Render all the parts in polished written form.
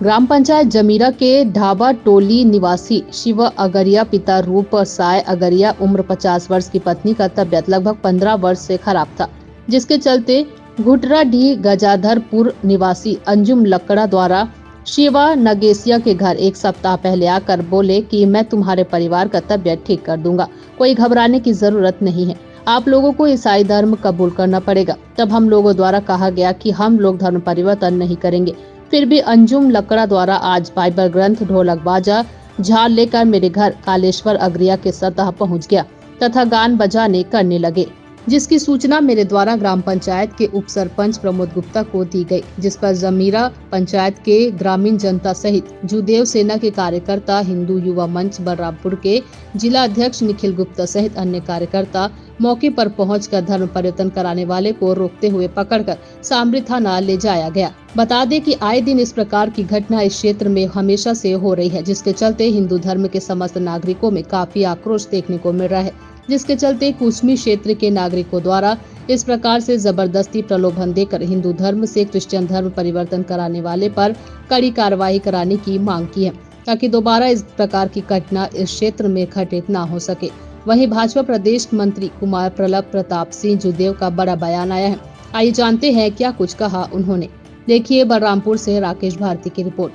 ग्राम पंचायत जमीरा के ढाबा टोली निवासी शिव अगरिया पिता रूप साय अगरिया उम्र 50 वर्ष की पत्नी का तबियत लगभग 15 वर्ष से खराब था, जिसके चलते घुटराडीह गजाधरपुर निवासी अंजुम लकड़ा द्वारा शिवा नगेसिया के घर एक सप्ताह पहले आकर बोले कि मैं तुम्हारे परिवार का तबियत ठीक कर दूंगा, कोई घबराने की जरूरत नहीं है, आप लोगों को ईसाई धर्म कबूल करना पड़ेगा। तब हम लोगों द्वारा कहा गया कि हम लोग धर्म परिवर्तन नहीं करेंगे। फिर भी अंजुम लकड़ा द्वारा आज बाइबल ग्रंथ, ढोलक बाजा, झाल लेकर मेरे घर कालेश्वर अगरिया के सतह पहुंच गया तथा गान बजाने करने लगे, जिसकी सूचना मेरे द्वारा ग्राम पंचायत के उप सरपंच प्रमोद गुप्ता को दी गई, जिस पर जमीरा पंचायत के ग्रामीण जनता सहित जुदेव सेना के कार्यकर्ता, हिंदू युवा मंच बलरामपुर के जिला अध्यक्ष निखिल गुप्ता सहित अन्य कार्यकर्ता मौके पर पहुंचकर धर्म परिवर्तन कराने वाले को रोकते हुए पकड़कर सामरी थाना ले जाया गया। बता दें कि आए दिन इस प्रकार की घटना इस क्षेत्र में हमेशा से हो रही है, जिसके चलते हिंदू धर्म के समस्त नागरिकों में काफी आक्रोश देखने को मिल रहा है, जिसके चलते कुसमी क्षेत्र के नागरिकों द्वारा इस प्रकार से जबरदस्ती प्रलोभन देकर हिंदू धर्म से क्रिश्चियन धर्म परिवर्तन कराने वाले पर कड़ी कार्रवाई कराने की मांग की है, ताकि दोबारा इस प्रकार की घटना इस क्षेत्र में घटित न हो सके। वहीं भाजपा प्रदेश मंत्री कुमार प्रताप सिंह जुदेव का बड़ा बयान आया है। आइए जानते हैं क्या कुछ कहा उन्होंने। देखिए बलरामपुर से राकेश भारती की रिपोर्ट।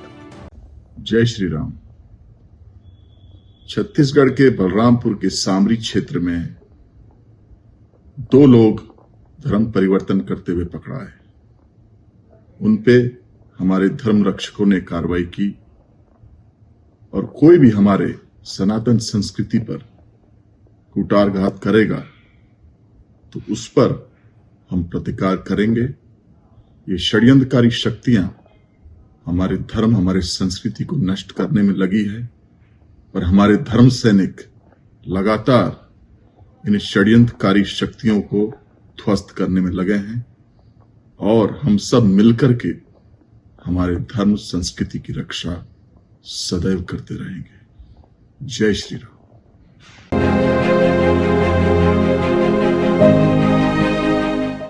जय श्री राम। छत्तीसगढ़ के बलरामपुर के सामरी क्षेत्र में 2 लोग धर्म परिवर्तन करते हुए पकड़ाए। उनपे हमारे धर्म रक्षकों ने कार्रवाई की और कोई भी हमारे सनातन संस्कृति पर कुटारघात करेगा तो उस पर हम प्रतिकार करेंगे। ये षड्यंत्रकारी शक्तियां हमारे धर्म, हमारे संस्कृति को नष्ट करने में लगी है और हमारे धर्म सैनिक लगातार इन षड्यंत्रकारी शक्तियों को ध्वस्त करने में लगे हैं और हम सब मिलकर के हमारे धर्म संस्कृति की रक्षा सदैव करते रहेंगे। जय श्री राम।